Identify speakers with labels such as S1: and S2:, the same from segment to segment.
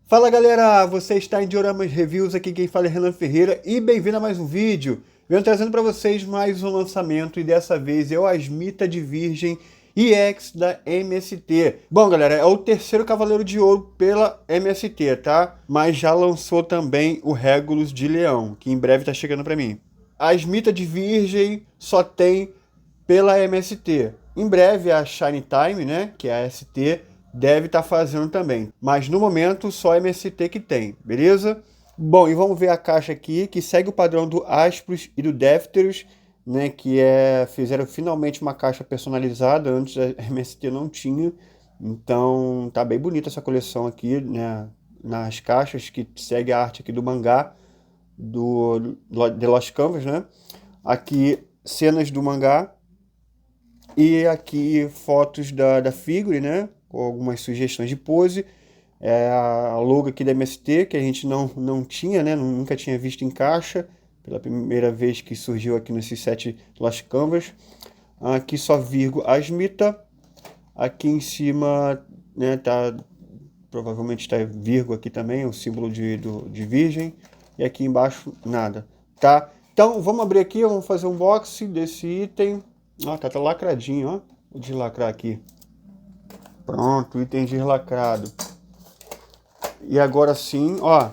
S1: Fala galera, você está em Dioramas Reviews, aqui quem fala é Renan Ferreira e bem-vindo a mais um vídeo. Venho trazendo para vocês mais um lançamento e dessa vez é o Asmita de Virgem EX da MST. Bom galera, é o terceiro Cavaleiro de Ouro pela MST, tá? Mas já lançou também o Regulus de Leão, que em breve está chegando para mim. A Asmita de Virgem só tem pela MST. Em breve a Shine Time, né, que é a ST, deve estar fazendo também. Mas no momento só a MST que tem, beleza? Bom, e vamos ver a caixa aqui, que segue o padrão do Aspros e do Défteros, né, fizeram finalmente uma caixa personalizada, antes a MST não tinha. Então tá bem bonita essa coleção aqui, né, nas caixas, que segue a arte aqui do mangá, do The Lost Canvas, né? Aqui cenas do mangá, e aqui fotos da figure, né? Com algumas sugestões de pose. É a logo aqui da MST, que a gente não tinha, né? Nunca tinha visto em caixa. Pela primeira vez que surgiu aqui nesses 7 Lost Canvas. Aqui só Virgo Asmita. Aqui em cima, né, provavelmente está Virgo aqui também, o símbolo de Virgem. E aqui embaixo, nada, tá? Então, vamos abrir aqui, vamos fazer um unboxing desse item. Ó, tá lacradinho, ó. Vou deslacrar aqui. Pronto, item deslacrado. E agora sim, ó.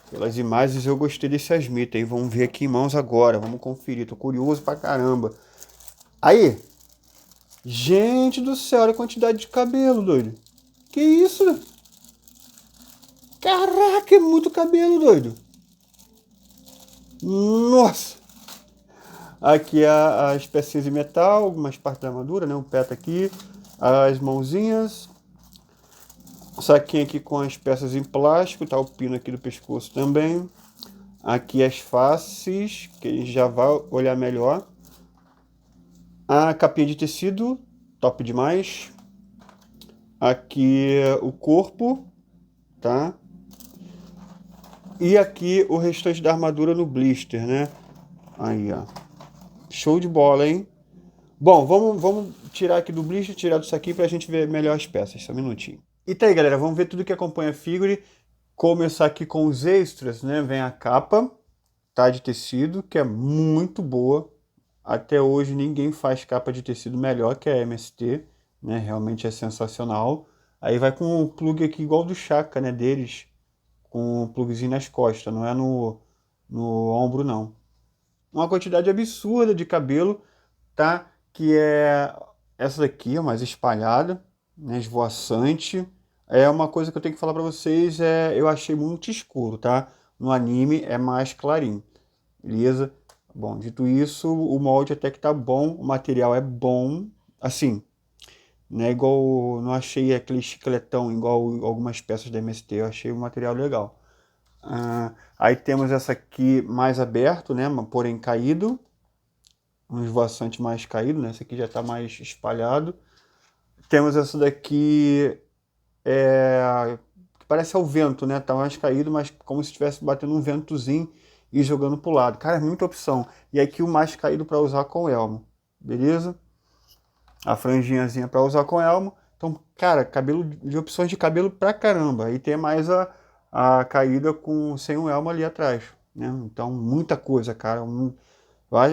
S1: Pelas imagens eu gostei desse Asmita, hein? Vamos ver aqui em mãos agora. Vamos conferir. Tô curioso pra caramba. Aí. Gente do céu, olha a quantidade de cabelo, doido. Que isso? Caraca, é muito cabelo, doido. Nossa. Aqui as pecinhas de metal, algumas partes da armadura, né? O pé tá aqui, as mãozinhas, o saquinho aqui com as peças em plástico, tá o pino aqui do pescoço também. Aqui as faces, que a gente já vai olhar melhor. A capinha de tecido, top demais. Aqui o corpo, tá? E aqui o restante da armadura no blister, né? Aí, ó. Show de bola, hein? Bom, vamos tirar aqui do blister, tirar disso aqui pra gente ver melhor as peças, só um minutinho. E tá aí, galera, vamos ver tudo que acompanha a figure. Começar aqui com os extras, né? Vem a capa, tá, de tecido, que é muito boa. Até hoje ninguém faz capa de tecido melhor que a MST, né? Realmente é sensacional. Aí vai com o plug aqui igual do Chaka, né, deles, com o plugzinho nas costas, não é no ombro, não. Uma quantidade absurda de cabelo, tá? Que é essa daqui, ó, mais espalhada, né, esvoaçante. É uma coisa que eu tenho que falar para vocês, eu achei muito escuro, tá? No anime é mais clarinho, beleza? Bom, dito isso, o molde até que tá bom, o material é bom, assim, não é igual, não achei aquele chicletão igual algumas peças da MST, eu achei o material legal. Aí temos essa aqui mais aberto, né, porém caído, um esvoaçante mais caído, né? Esse aqui já está mais espalhado. Temos essa daqui, que parece ao vento, né? Tá mais caído, mas como se estivesse batendo um ventozinho e jogando pro lado. Cara, é muita opção. E aqui o mais caído para usar com elmo, beleza? A franjinhazinha para usar com elmo. Então, cara, cabelo de opções de cabelo pra caramba. E tem mais a caída sem o elmo ali atrás, né? Então, muita coisa, cara.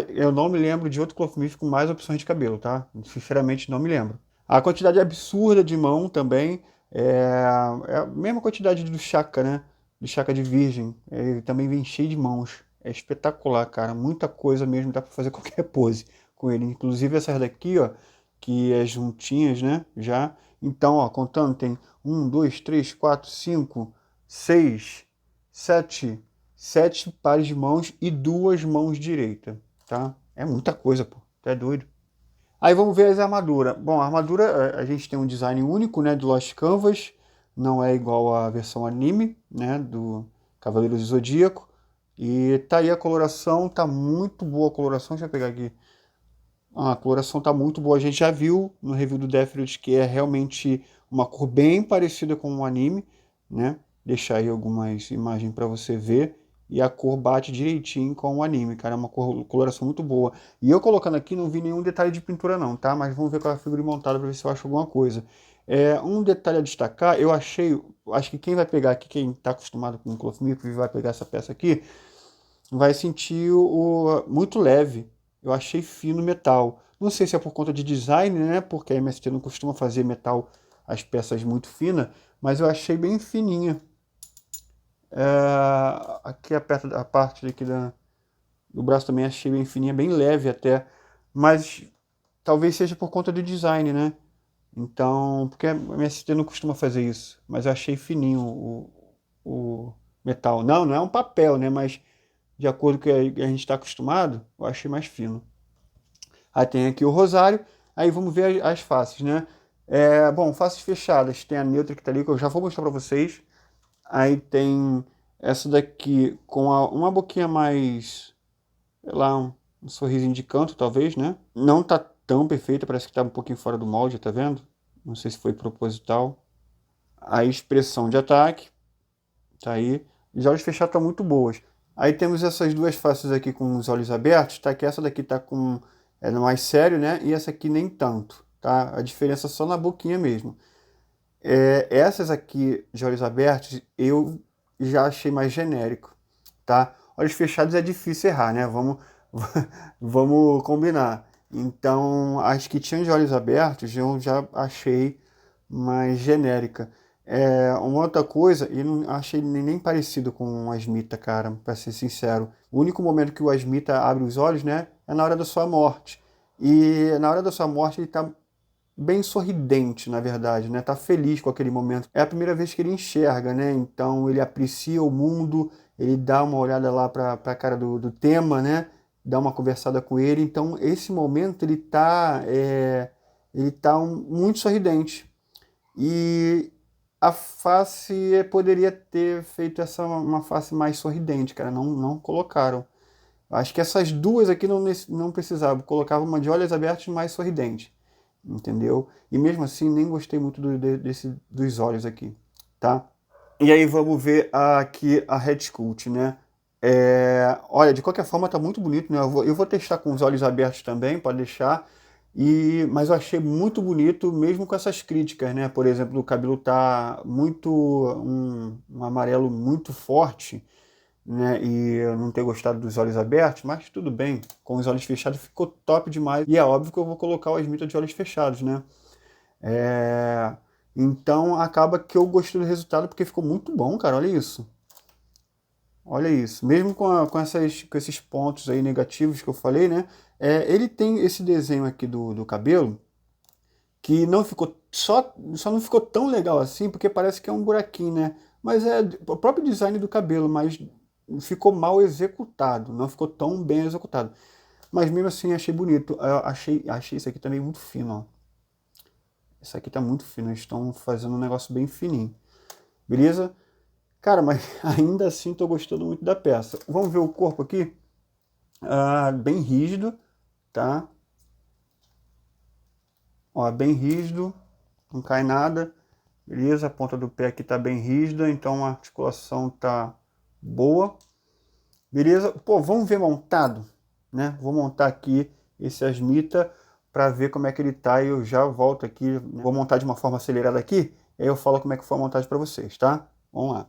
S1: Eu não me lembro de outro Clothmith com mais opções de cabelo, tá? Sinceramente, não me lembro. A quantidade absurda de mão também é a mesma quantidade do Chaka, né? Do Chaka de Virgem. Ele também vem cheio de mãos. É espetacular, cara. Muita coisa mesmo, dá pra fazer qualquer pose com ele. Inclusive essas daqui, ó, que é juntinhas, né? Já. Então, ó, contando, tem 1, 2, 3, 4, 5, 6, 7 pares de mãos e 2 mãos direitas, tá? É muita coisa, pô. Tá doido. Aí vamos ver as armaduras. Bom, a armadura, a gente tem um design único, né, do Lost Canvas. Não é igual à versão anime, né, do Cavaleiros do Zodíaco. E tá aí a coloração, tá muito boa a coloração. Deixa eu pegar aqui. A coloração tá muito boa. A gente já viu no review do Défteros que é realmente uma cor bem parecida com o anime, né? Deixar aí algumas imagens para você ver. E a cor bate direitinho com o anime, cara. É uma coloração muito boa. E eu colocando aqui não vi nenhum detalhe de pintura não, tá? Mas vamos ver com a figura montada para ver se eu acho alguma coisa. Um detalhe a destacar, eu achei, acho que quem vai pegar aqui, quem está acostumado com o cloth-micro e vai pegar essa peça aqui, vai sentir muito leve. Eu achei fino o metal. Não sei se é por conta de design, né? Porque a MST não costuma fazer metal, as peças muito finas, mas eu achei bem fininha. Aqui a parte aqui do braço também achei bem fininha, bem leve até. Mas talvez seja por conta do design, né? Então, porque a MST não costuma fazer isso. Mas eu achei fininho o metal. Não é um papel, né? Mas de acordo com o que a gente está acostumado, eu achei mais fino. Aí tem aqui o rosário, aí vamos ver as faces, né? Bom, faces fechadas, tem a neutra que tá ali, que eu já vou mostrar para vocês. Aí tem essa daqui com uma boquinha mais, sei lá, um sorrisinho de canto, talvez, né? Não tá tão perfeita, parece que tá um pouquinho fora do molde, tá vendo? Não sei se foi proposital. A expressão de ataque, tá aí. Os olhos fechados estão muito boas. Aí temos essas duas faces aqui com os olhos abertos, tá? Que essa daqui tá com mais sério, né? E essa aqui nem tanto, tá? A diferença é só na boquinha mesmo. Essas aqui de olhos abertos eu já achei mais genérico, tá? Olhos fechados é difícil errar, né? Vamos combinar. Então, as que tinham de olhos abertos eu já achei mais genérica. Uma outra coisa, e não achei nem parecido com o Asmita, cara, pra ser sincero. O único momento que o Asmita abre os olhos, né, é na hora da sua morte. E na hora da sua morte ele tá bem sorridente, na verdade, né? Tá feliz com aquele momento. É a primeira vez que ele enxerga, né? Então ele aprecia o mundo, ele dá uma olhada lá para a cara do tema, né? Dá uma conversada com ele. Então esse momento muito sorridente. E a face poderia ter feito uma face mais sorridente, cara. Não colocaram. Acho que essas duas aqui não precisavam. Colocava uma de olhos abertos mais sorridente. Entendeu? E mesmo assim nem gostei muito dos olhos aqui, tá? E aí vamos ver aqui a Red Sculpt, né? Olha, de qualquer forma tá muito bonito, né? Eu vou testar com os olhos abertos também, pode deixar. Mas eu achei muito bonito, mesmo com essas críticas, né? Por exemplo, o cabelo tá um amarelo muito forte, né? E eu não ter gostado dos olhos abertos, mas tudo bem. Com os olhos fechados ficou top demais. E é óbvio que eu vou colocar o Asmita de olhos fechados, né? Então acaba que eu gostei do resultado porque ficou muito bom, cara. Olha isso. Olha isso. Mesmo com esses pontos aí negativos que eu falei, né? Ele tem esse desenho aqui do cabelo que não ficou só não ficou tão legal assim porque parece que é um buraquinho, né? Mas é o próprio design do cabelo, mas ficou mal executado, não ficou tão bem executado. Mas mesmo assim achei bonito. Eu achei isso aqui também muito fino, ó. Isso aqui tá muito fino, eles estão fazendo um negócio bem fininho. Beleza? Cara, mas ainda assim tô gostando muito da peça. Vamos ver o corpo aqui? Bem rígido, tá? Ó, bem rígido, não cai nada. Beleza? A ponta do pé aqui tá bem rígida, então a articulação tá boa. Beleza? Pô, vamos ver montado, né? Vou montar aqui esse Asmita para ver como é que ele tá e eu já volto aqui. Né? Vou montar de uma forma acelerada aqui, e aí eu falo como é que foi a montagem para vocês, tá? Vamos lá.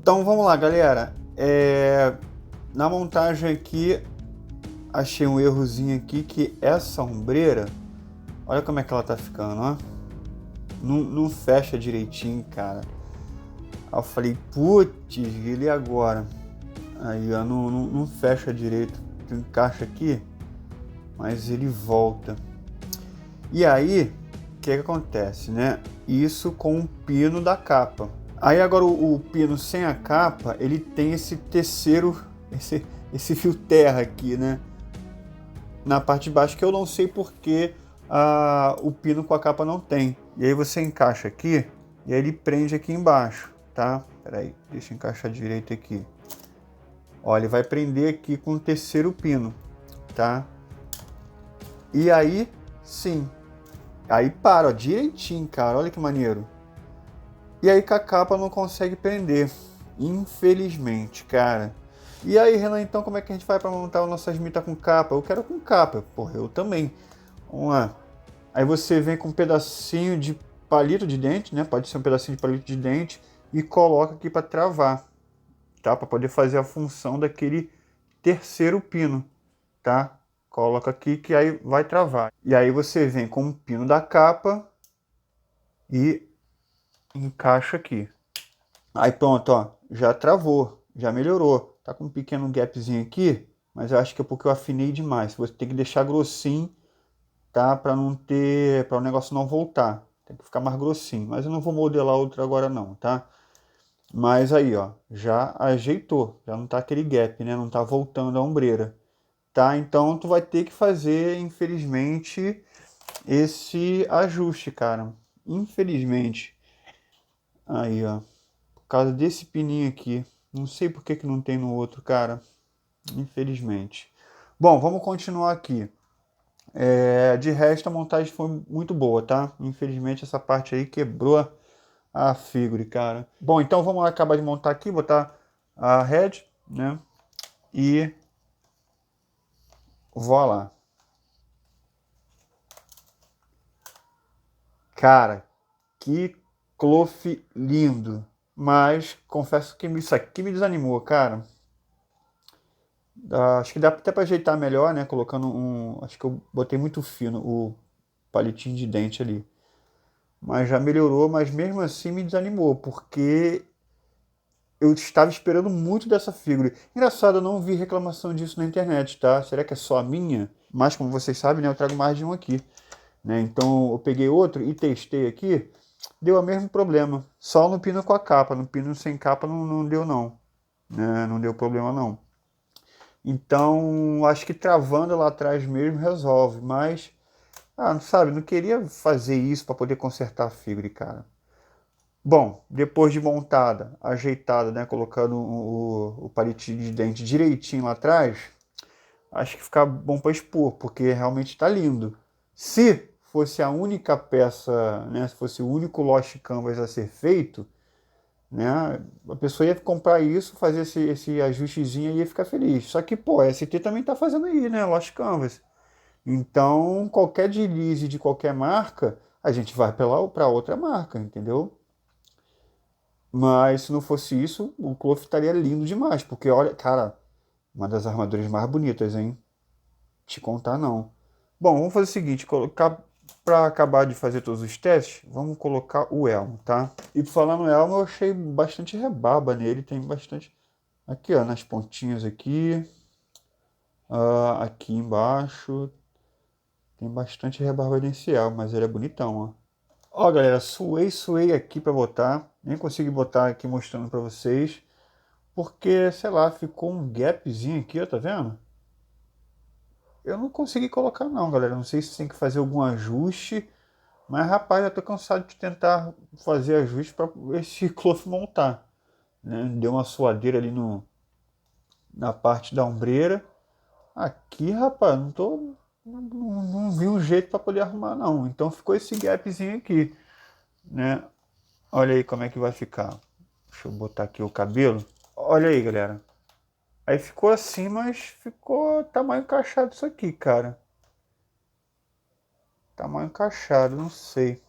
S1: Então vamos lá, galera. Na montagem aqui, achei um errozinho aqui que essa ombreira, olha como é que ela tá ficando, ó. Não fecha direitinho, cara. Aí eu falei, putz, e agora? Aí, ó, não fecha direito. Tu encaixa aqui, mas ele volta. E aí, o que acontece, né? Isso com o pino da capa. Aí agora o pino sem a capa, ele tem esse terceiro, esse fio terra aqui, né? Na parte de baixo, que eu não sei porque o pino com a capa não tem. E aí você encaixa aqui, e aí ele prende aqui embaixo, tá? Peraí, deixa eu encaixar direito aqui. Ó, ele vai prender aqui com o terceiro pino, tá? E aí, sim. Aí para, ó, direitinho, cara. Olha que maneiro. E aí com a capa não consegue prender. Infelizmente, cara. E aí, Renan, então como é que a gente vai para montar o nosso Asmita com capa? Eu quero com capa. Porra, eu também. Vamos lá. Aí você vem com um pedacinho de palito de dente, né? Pode ser um pedacinho de palito de dente. E coloca aqui para travar, tá? Para poder fazer a função daquele terceiro pino, tá? Coloca aqui que aí vai travar. E aí você vem com o pino da capa e encaixa aqui. Aí pronto, ó, já travou, já melhorou. Tá com um pequeno gapzinho aqui, mas eu acho que é porque eu afinei demais. Você tem que deixar grossinho, tá? Para não ter, para o negócio não voltar. Tem que ficar mais grossinho. Mas eu não vou modelar outro agora não, tá? Mas aí, ó, já ajeitou, já não tá aquele gap, né? Não tá voltando a ombreira, tá? Então tu vai ter que fazer, infelizmente, esse ajuste, cara. Infelizmente. Aí, ó. Por causa desse pininho aqui. Não sei por que não tem no outro, cara. Infelizmente. Bom, vamos continuar aqui. De resto, a montagem foi muito boa, tá? Infelizmente, essa parte aí quebrou a figure, cara. Bom, então vamos lá acabar de montar aqui. Botar a head, né? E vou lá. Cara, que cloth lindo. Mas confesso que isso aqui me desanimou, cara. Acho que dá até para ajeitar melhor, né? Colocando um. Acho que eu botei muito fino o palitinho de dente ali. Mas já melhorou, mas mesmo assim me desanimou, porque eu estava esperando muito dessa figura. Engraçado, eu não vi reclamação disso na internet, tá? Será que é só a minha? Mas como vocês sabem, né? Eu trago mais de um aqui, né? Então eu peguei outro e testei aqui. Deu o mesmo problema. Só no pino com a capa. No pino sem capa não deu não. Né? Não deu problema não. Então, acho que travando lá atrás mesmo resolve, mas, não sabe, não queria fazer isso para poder consertar a figure, cara. Bom, depois de montada, ajeitada, né, colocando o palitinho de dente direitinho lá atrás, acho que fica bom para expor, porque realmente está lindo. Se fosse a única peça, né, se fosse o único Lost Canvas a ser feito, né? A pessoa ia comprar isso, fazer esse ajustezinho e ia ficar feliz. Só que, pô, a ST também tá fazendo aí, né? Lost Canvas. Então, qualquer deslize de qualquer marca, a gente vai para outra marca, entendeu? Mas se não fosse isso, o Cloth estaria lindo demais, porque olha, cara, uma das armaduras mais bonitas, hein? Te contar não. Bom, vamos fazer o seguinte, colocar para acabar de fazer todos os testes, vamos colocar o elmo, tá? E por falar no elmo, eu achei bastante rebarba nele, tem bastante aqui, ó, nas pontinhas aqui, aqui embaixo, tem bastante rebarba nesse elmo, mas ele é bonitão, ó. Ó, galera, suei aqui para botar, nem consegui botar aqui mostrando para vocês, porque, sei lá, ficou um gapzinho aqui, ó, tá vendo? Eu não consegui colocar não, galera. Não sei se tem que fazer algum ajuste. Mas, rapaz, eu tô cansado de tentar fazer ajuste para esse cloth montar. Né? Deu uma suadeira ali na parte da ombreira. Aqui, rapaz, não vi um jeito para poder arrumar, não. Então ficou esse gapzinho aqui. Né? Olha aí como é que vai ficar. Deixa eu botar aqui o cabelo. Olha aí, galera. Aí ficou assim, mas ficou tamanho encaixado isso aqui, cara. Tamanho encaixado, não sei.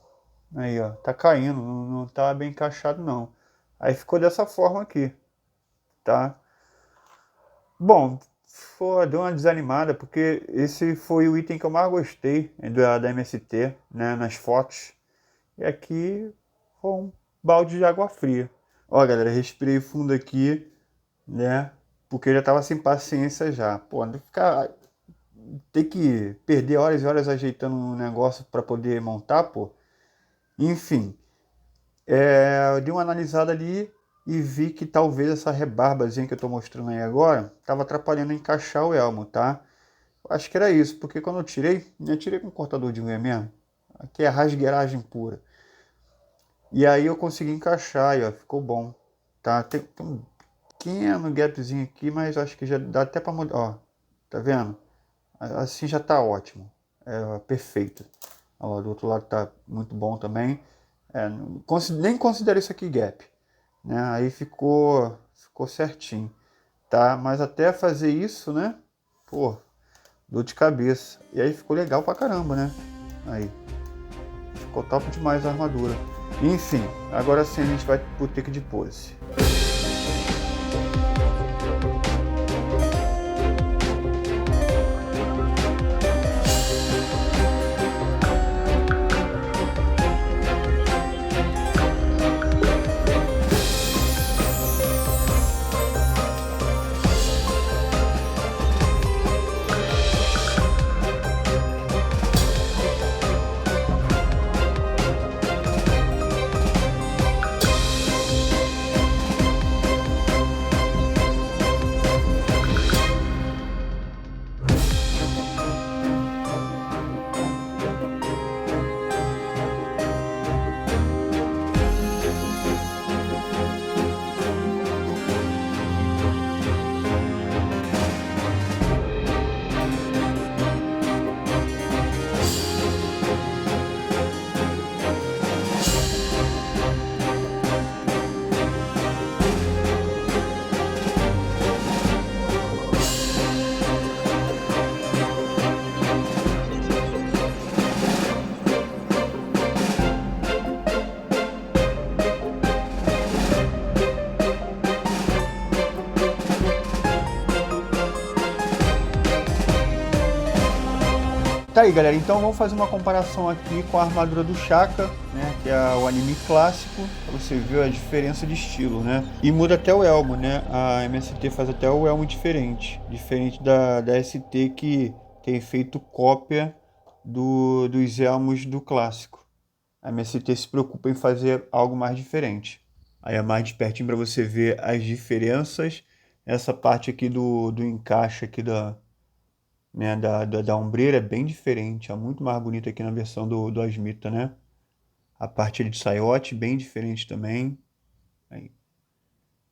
S1: Aí, ó, tá caindo, não tá bem encaixado, não. Aí ficou dessa forma aqui, tá? Bom, deu uma desanimada, porque esse foi o item que eu mais gostei da MST, né, nas fotos. E aqui foi um balde de água fria. Ó, galera, respirei fundo aqui, né? porque eu já tava sem paciência já. Pô, ter que perder horas e horas ajeitando um negócio para poder montar, pô. Enfim, eu dei uma analisada ali e vi que talvez essa rebarbazinha que eu tô mostrando aí agora tava atrapalhando encaixar o elmo, tá? Acho que era isso, porque quando eu tirei com um cortador de unha mesmo. Aqui é rasgueiragem pura. E aí eu consegui encaixar e ó, ficou bom. Tá? Tem um pequeno gapzinho aqui, mas acho que já dá até pra mudar. Ó, tá vendo? Assim já tá ótimo. É perfeito. Ó, do outro lado tá muito bom também. Nem considero isso aqui gap. Né? Aí ficou certinho. Tá? Mas até fazer isso, né? Pô, dor de cabeça. E aí ficou legal pra caramba, né? Aí. Ficou top demais a armadura. Enfim, agora sim a gente vai pro take de pose. Tá aí, galera, então vamos fazer uma comparação aqui com a armadura do Shaka, né, que é o anime clássico, pra você ver a diferença de estilo, né, e muda até o elmo, né, a MST faz até o elmo diferente da ST que tem feito cópia dos elmos do clássico. A MST se preocupa em fazer algo mais diferente. Aí é mais de pertinho para você ver as diferenças, essa parte aqui do encaixe aqui né, da ombreira é bem diferente, é muito mais bonita aqui na versão do Asmita, né? A parte ali de saiote, bem diferente também. Aí.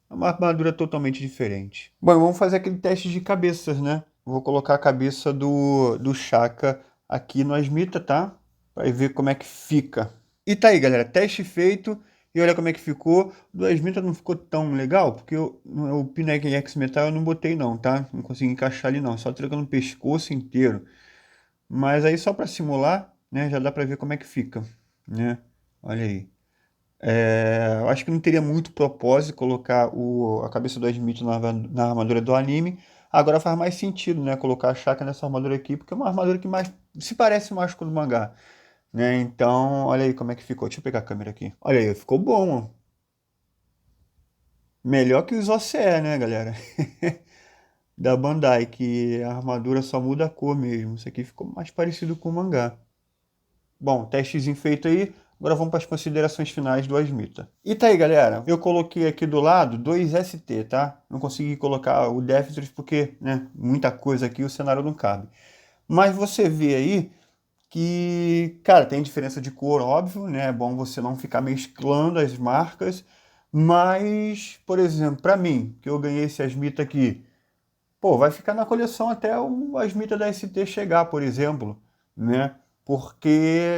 S1: É uma armadura totalmente diferente. Bom, vamos fazer aquele teste de cabeças, né? Vou colocar a cabeça do Shaka aqui no Asmita, tá? Para ver como é que fica. E tá aí, galera, teste feito. E olha como é que ficou. Do Asmita não ficou tão legal, porque o Pinect X Metal eu não botei não, tá? Não consegui encaixar ali não, só trocando o pescoço inteiro. Mas aí só para simular, né, já dá para ver como é que fica, né? Olha aí. Eu acho que não teria muito propósito colocar a cabeça do Smith na armadura do anime. Agora faz mais sentido, né, colocar a Shaka nessa armadura aqui, porque é uma armadura que mais se parece mais com o do mangá, né? Então, olha aí como é que ficou. Deixa eu pegar a câmera aqui. Olha aí, ficou bom, ó. Melhor que os OCE, né, galera? Da Bandai, que a armadura só muda a cor mesmo. Isso aqui ficou mais parecido com o mangá. Bom, testezinho feito aí. Agora vamos para as considerações finais do Asmita. E tá aí, galera. Eu coloquei aqui do lado dois ST, tá? Não consegui colocar o Deathtress porque, né, muita coisa aqui o cenário não cabe. Mas você vê aí que, cara, tem diferença de cor, óbvio, né? É bom você não ficar mesclando as marcas. Mas, por exemplo, para mim, que eu ganhei esse Asmita aqui, pô, vai ficar na coleção até o Asmita da ST chegar, por exemplo, né? Porque,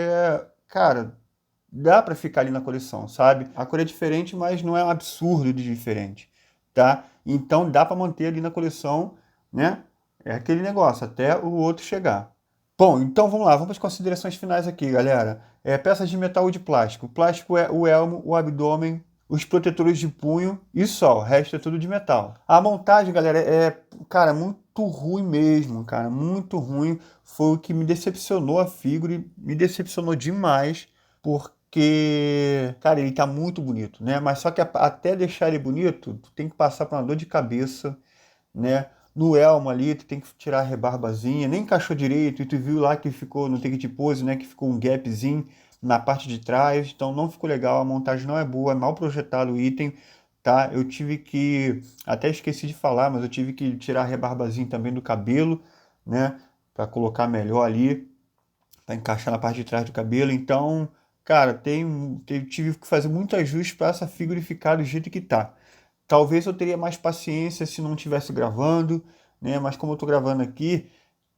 S1: cara, dá para ficar ali na coleção, sabe? A cor é diferente, mas não é um absurdo de diferente, tá? Então dá para manter ali na coleção, né? É aquele negócio, até o outro chegar. Bom, então vamos lá, vamos para as considerações finais aqui, galera. Peças de metal ou de plástico. O plástico é o elmo, o abdômen, os protetores de punho e só, o resto é tudo de metal. A montagem, galera, cara, muito ruim mesmo, cara, muito ruim. Foi o que me decepcionou a figura, me decepcionou demais, porque, cara, ele tá muito bonito, né? Mas só que até deixar ele bonito, tu tem que passar por uma dor de cabeça, né? No elmo ali, tu tem que tirar a rebarbazinha, nem encaixou direito, e tu viu lá que ficou no take de pose, né? Que ficou um gapzinho na parte de trás, então não ficou legal, a montagem não é boa, é mal projetado o item, tá? Eu tive que, até esqueci de falar, mas eu tive que tirar a rebarbazinha também do cabelo, né? Para colocar melhor ali, para encaixar na parte de trás do cabelo, então, cara, tive que fazer muito ajuste para essa figura ficar do jeito que tá. Talvez eu teria mais paciência se não estivesse gravando, né? Mas como eu tô gravando aqui,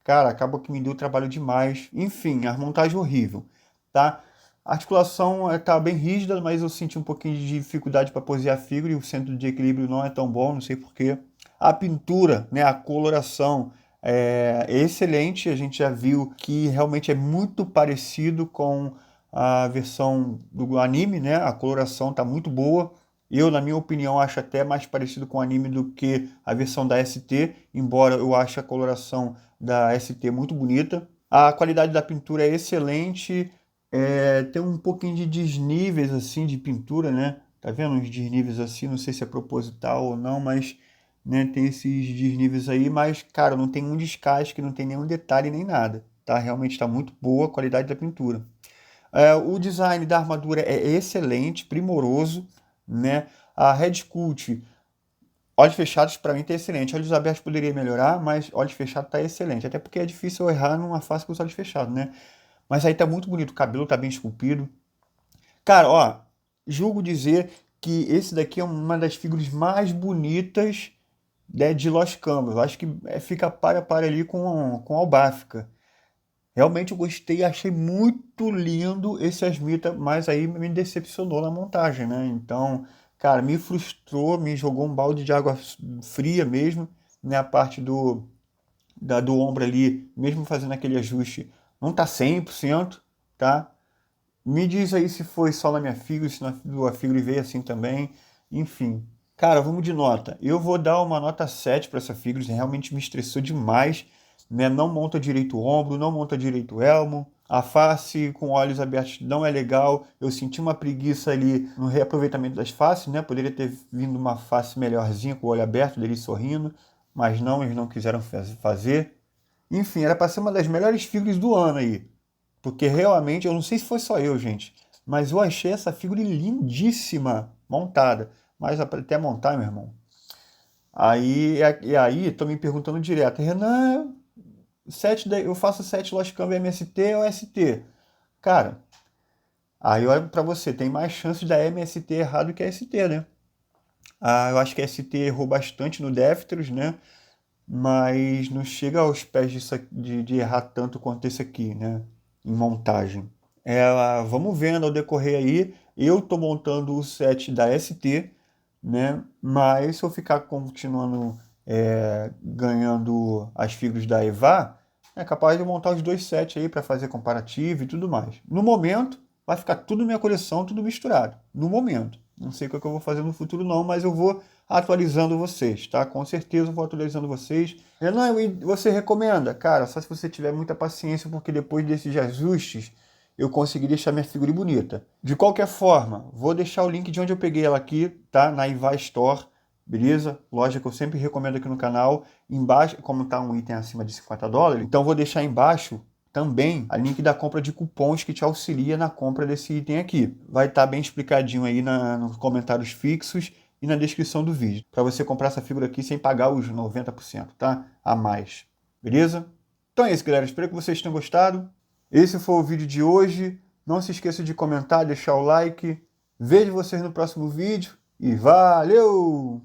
S1: cara, acaba que me deu trabalho demais. Enfim, a montagem horrível, tá? A articulação tá bem rígida, mas eu senti um pouquinho de dificuldade para posear a figura e o centro de equilíbrio não é tão bom, não sei por quê. A pintura, né, a coloração é excelente, a gente já viu que realmente é muito parecido com a versão do anime, né? A coloração tá muito boa. Eu, na minha opinião, acho até mais parecido com o anime do que a versão da ST, embora eu ache a coloração da ST muito bonita. A qualidade da pintura é excelente, tem um pouquinho de desníveis assim de pintura, né? Tá vendo uns desníveis assim, não sei se é proposital ou não, mas né, tem esses desníveis aí, mas cara, não tem um descasque, não tem nenhum detalhe nem nada, tá? Realmente está muito boa a qualidade da pintura. O design da armadura é excelente, primoroso, né? A Red Cult, olhos fechados para mim tá excelente. Olhos abertos poderia melhorar, mas olhos fechados tá excelente. Até porque é difícil eu errar numa face com os olhos fechados, né? Mas aí tá muito bonito, o cabelo tá bem esculpido. Cara, ó, julgo dizer que esse daqui é uma das figuras mais bonitas, né, de Lost Canvas. Eu acho que fica para ali com Albáfica. Realmente eu gostei, achei muito lindo esse Asmita, mas aí me decepcionou na montagem, né? Então, cara, me frustrou, me jogou um balde de água fria mesmo, né? A parte do ombro ali, mesmo fazendo aquele ajuste, não tá 100%, tá? Me diz aí se foi só na minha figura, se na tua figura veio assim também, enfim. Cara, vamos de nota. Eu vou dar uma nota 7 para essa figura, realmente me estressou demais, né? Não monta direito o ombro, não monta direito o elmo. A face com olhos abertos não é legal. Eu senti uma preguiça ali no reaproveitamento das faces, né? Poderia ter vindo uma face melhorzinha com o olho aberto, dele sorrindo, mas não, eles não quiseram fazer. Enfim, era para ser uma das melhores figuras do ano aí. Porque realmente, eu não sei se foi só eu, gente, mas eu achei essa figura lindíssima montada. Mas até montar, meu irmão. E aí, tô me perguntando direto, Renan, eu faço 7 Lost Canvas MST ou ST? Cara, aí olha pra você, tem mais chance da MST errar do que a ST, né? Eu acho que a ST errou bastante no Défteros, né? Mas não chega aos pés de errar tanto quanto esse aqui, né? Em montagem. Vamos vendo ao decorrer aí. Eu tô montando o set da ST, né? Mas se eu ficar continuando ganhando as figuras da EVA, é capaz de montar os dois sets aí para fazer comparativo e tudo mais. No momento, vai ficar tudo na minha coleção, tudo misturado. No momento. Não sei o que eu vou fazer no futuro não, mas eu vou atualizando vocês, tá? Com certeza eu vou atualizando vocês. Renan, e você recomenda? Cara, só se você tiver muita paciência, porque depois desses ajustes eu consegui deixar minha figura bonita. De qualquer forma, vou deixar o link de onde eu peguei ela aqui, tá? Na EVA Store, beleza? Loja que eu sempre recomendo aqui no canal. Embaixo, como tá um item acima de $50, então vou deixar embaixo também a link da compra de cupons que te auxilia na compra desse item aqui. Vai estar bem explicadinho aí nos comentários fixos e na descrição do vídeo, para você comprar essa figura aqui sem pagar os 90%, tá? A mais, beleza? Então é isso, galera. Espero que vocês tenham gostado. Esse foi o vídeo de hoje. Não se esqueça de comentar, deixar o like. Vejo vocês no próximo vídeo e valeu!